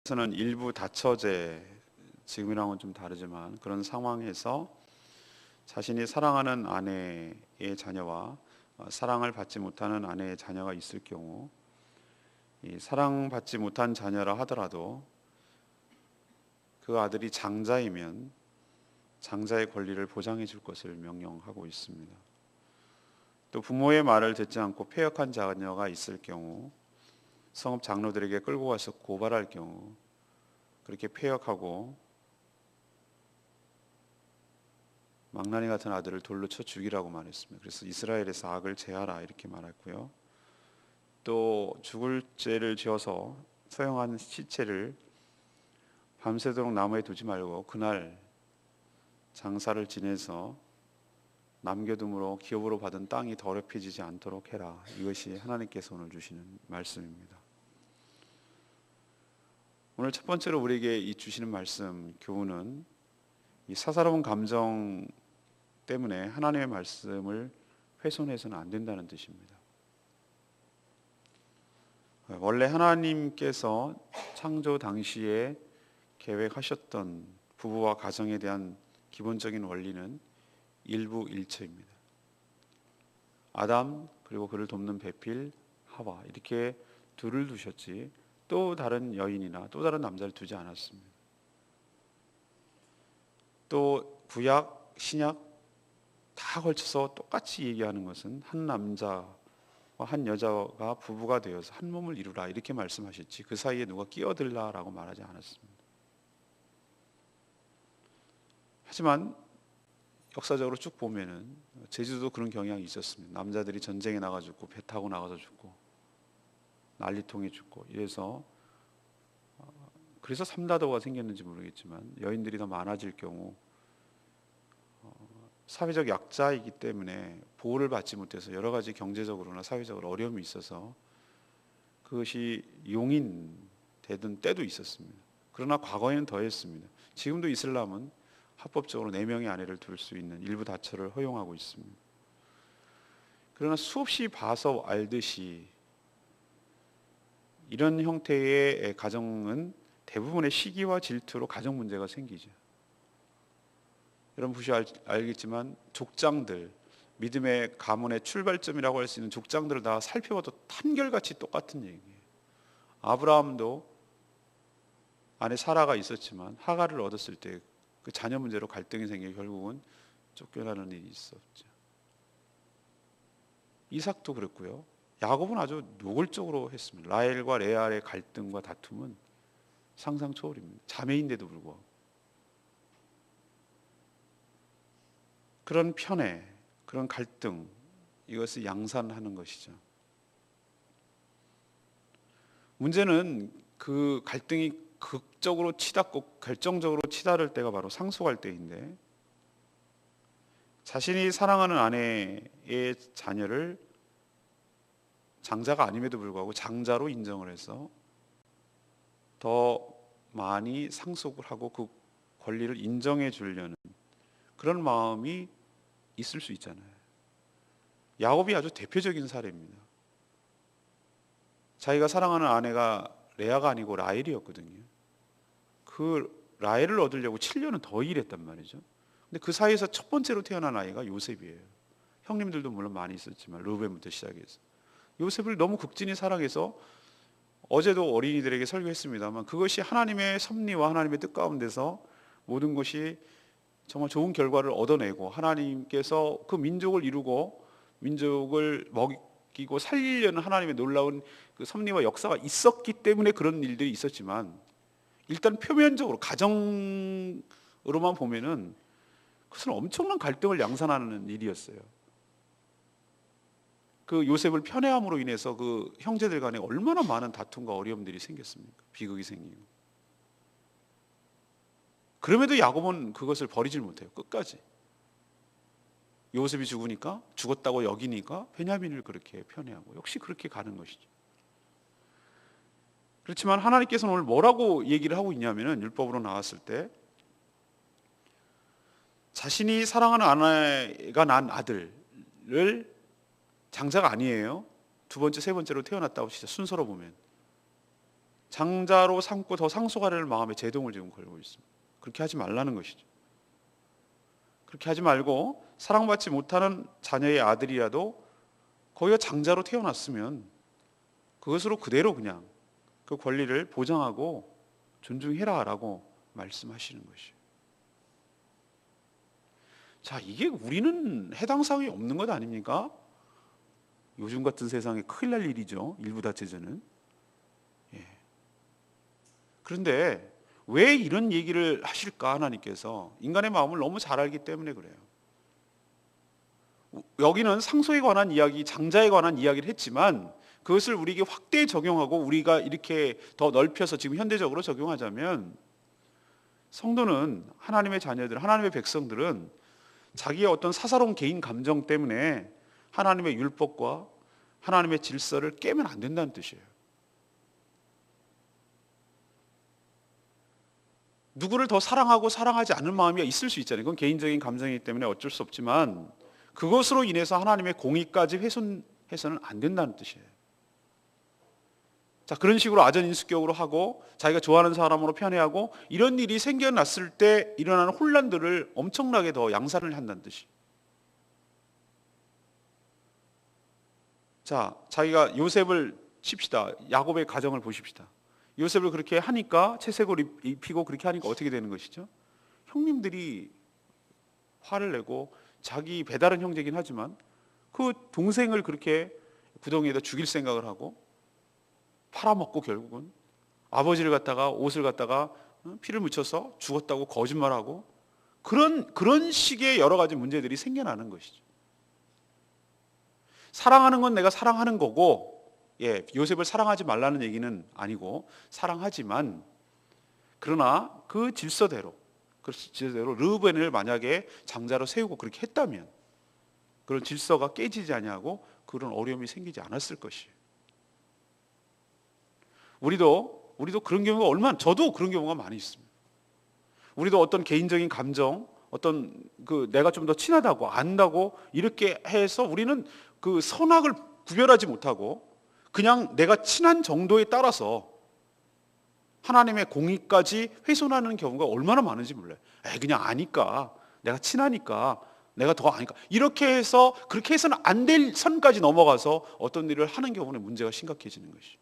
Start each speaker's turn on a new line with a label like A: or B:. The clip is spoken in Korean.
A: 에서는 일부 다처제, 지금이랑은 좀 다르지만 그런 상황에서 자신이 사랑하는 아내의 자녀와 사랑을 받지 못하는 아내의 자녀가 있을 경우, 이 사랑받지 못한 자녀라 하더라도 그 아들이 장자이면 장자의 권리를 보장해 줄 것을 명령하고 있습니다. 또 부모의 말을 듣지 않고 패역한 자녀가 있을 경우 성읍 장로들에게 끌고 가서 고발할 경우 그렇게 패역하고 망나니 같은 아들을 돌로 쳐 죽이라고 말했습니다. 그래서 이스라엘에서 악을 제하라 이렇게 말했고요. 또 죽을 죄를 지어서 소형한 시체를 밤새도록 나무에 두지 말고 그날 장사를 지내서 남겨둠으로 기업으로 받은 땅이 더럽혀지지 않도록 해라. 이것이 하나님께서 오늘 주시는 말씀입니다. 오늘 첫 번째로 우리에게 이 주시는 말씀 교훈은 이 사사로운 감정 때문에 하나님의 말씀을 훼손해서는 안 된다는 뜻입니다. 원래 하나님께서 창조 당시에 계획하셨던 부부와 가정에 대한 기본적인 원리는 일부일처입니다. 아담 그리고 그를 돕는 배필 하와 이렇게 둘을 두셨지 또 다른 여인이나 또 다른 남자를 두지 않았습니다. 또 구약, 신약 다 걸쳐서 똑같이 얘기하는 것은 한 남자와 한 여자가 부부가 되어서 한 몸을 이루라 이렇게 말씀하셨지 그 사이에 누가 끼어들라라고 말하지 않았습니다. 하지만 역사적으로 쭉 보면은 제주도 그런 경향이 있었습니다. 남자들이 전쟁에 나가 죽고 배 타고 나가서 죽고 난리통에 죽고 이래서 그래서 삼다도가 생겼는지 모르겠지만 여인들이 더 많아질 경우 사회적 약자이기 때문에 보호를 받지 못해서 여러 가지 경제적으로나 사회적으로 어려움이 있어서 그것이 용인되던 때도 있었습니다. 그러나 과거에는 더했습니다. 지금도 이슬람은 합법적으로 4명의 아내를 둘 수 있는 일부 다처를 허용하고 있습니다. 그러나 수없이 봐서 알듯이 이런 형태의 가정은 대부분의 시기와 질투로 가정 문제가 생기죠. 여러분 보시 알겠지만 족장들, 믿음의 가문의 출발점이라고 할 수 있는 족장들을 다 살펴봐도 한결같이 똑같은 얘기예요. 아브라함도 아내 사라가 있었지만 하갈을 얻었을 때 그 자녀 문제로 갈등이 생겨 결국은 쫓겨나는 일이 있었죠. 이삭도 그랬고요. 야곱은 아주 노골적으로 했습니다. 라헬과 레알의 갈등과 다툼은 상상 초월입니다. 자매인데도 불구하고 그런 편애, 그런 갈등 이것을 양산하는 것이죠. 문제는 그 갈등이 극적으로 치닫고 결정적으로 치달을 때가 바로 상속할 때인데 자신이 사랑하는 아내의 자녀를 장자가 아님에도 불구하고 장자로 인정을 해서 더 많이 상속을 하고 그 권리를 인정해 주려는 그런 마음이 있을 수 있잖아요. 야곱이 아주 대표적인 사례입니다. 자기가 사랑하는 아내가 레아가 아니고 라헬이었거든요. 그 라헬을 얻으려고 7년은 더 일했단 말이죠. 근데 그 사이에서 첫 번째로 태어난 아이가 요셉이에요. 형님들도 물론 많이 있었지만 르우벤부터 시작해서 요셉을 너무 극진히 사랑해서 어제도 어린이들에게 설교했습니다만 그것이 하나님의 섭리와 하나님의 뜻 가운데서 모든 것이 정말 좋은 결과를 얻어내고 하나님께서 그 민족을 이루고 민족을 먹이고 살리려는 하나님의 놀라운 그 섭리와 역사가 있었기 때문에 그런 일들이 있었지만 일단 표면적으로 가정으로만 보면은 그것은 엄청난 갈등을 양산하는 일이었어요. 그 요셉을 편애함으로 인해서 그 형제들 간에 얼마나 많은 다툼과 어려움들이 생겼습니까? 비극이 생기고. 그럼에도 야곱은 그것을 버리질 못해요. 끝까지. 요셉이 죽으니까 죽었다고 여기니까 베냐민을 그렇게 편애하고 역시 그렇게 가는 것이죠. 그렇지만 하나님께서는 오늘 뭐라고 얘기를 하고 있냐면은 율법으로 나왔을 때 자신이 사랑하는 아내가 낳은 아들을 장자가 아니에요. 두 번째, 세 번째로 태어났다고 진짜 순서로 보면 장자로 삼고 더 상속하려는 마음에 제동을 지금 걸고 있습니다. 그렇게 하지 말라는 것이죠. 그렇게 하지 말고 사랑받지 못하는 자녀의 아들이라도 거기가 장자로 태어났으면 그것으로 그대로 그냥 그 권리를 보장하고 존중해라라고 말씀하시는 것이에요. 자, 이게 우리는 해당 사항이 없는 것 아닙니까? 요즘 같은 세상에 큰일 날 일이죠. 일부 다체제는. 예. 그런데 왜 이런 얘기를 하실까 하나님께서? 인간의 마음을 너무 잘 알기 때문에 그래요. 여기는 상속에 관한 이야기, 장자에 관한 이야기를 했지만 그것을 우리에게 확대 적용하고 우리가 이렇게 더 넓혀서 지금 현대적으로 적용하자면 성도는 하나님의 자녀들, 하나님의 백성들은 자기의 어떤 사사로운 개인 감정 때문에 하나님의 율법과 하나님의 질서를 깨면 안 된다는 뜻이에요. 누구를 더 사랑하고 사랑하지 않는 마음이 있을 수 있잖아요. 그건 개인적인 감정이기 때문에 어쩔 수 없지만 그것으로 인해서 하나님의 공의까지 훼손해서는 안 된다는 뜻이에요. 자, 그런 식으로 아전인수격으로 하고 자기가 좋아하는 사람으로 편애하고 이런 일이 생겨났을 때 일어나는 혼란들을 엄청나게 더 양산을 한다는 뜻이에요. 자, 자기가 요셉을 칩시다. 야곱의 가정을 보십시다. 요셉을 그렇게 하니까 채색을 입히고 그렇게 하니까 어떻게 되는 것이죠? 형님들이 화를 내고 자기 배다른 형제긴 하지만 그 동생을 그렇게 구덩이에다 죽일 생각을 하고 팔아먹고 결국은 아버지를 갖다가 옷을 갖다가 피를 묻혀서 죽었다고 거짓말하고 그런 식의 여러 가지 문제들이 생겨나는 것이죠. 사랑하는 건 내가 사랑하는 거고, 예, 요셉을 사랑하지 말라는 얘기는 아니고 사랑하지만 그러나 그 질서대로 르우벤을 만약에 장자로 세우고 그렇게 했다면 그런 질서가 깨지지 아니하고 그런 어려움이 생기지 않았을 것이에요. 우리도 그런 경우가 저도 그런 경우가 많이 있습니다. 우리도 어떤 개인적인 감정, 어떤 내가 좀 더 친하다고 안다고 이렇게 해서 우리는 그 선악을 구별하지 못하고 그냥 내가 친한 정도에 따라서 하나님의 공의까지 훼손하는 경우가 얼마나 많은지 몰라요. 그냥 아니까, 내가 친하니까, 내가 더 아니까 이렇게 해서 그렇게 해서는 안 될 선까지 넘어가서 어떤 일을 하는 경우는 문제가 심각해지는 것이죠.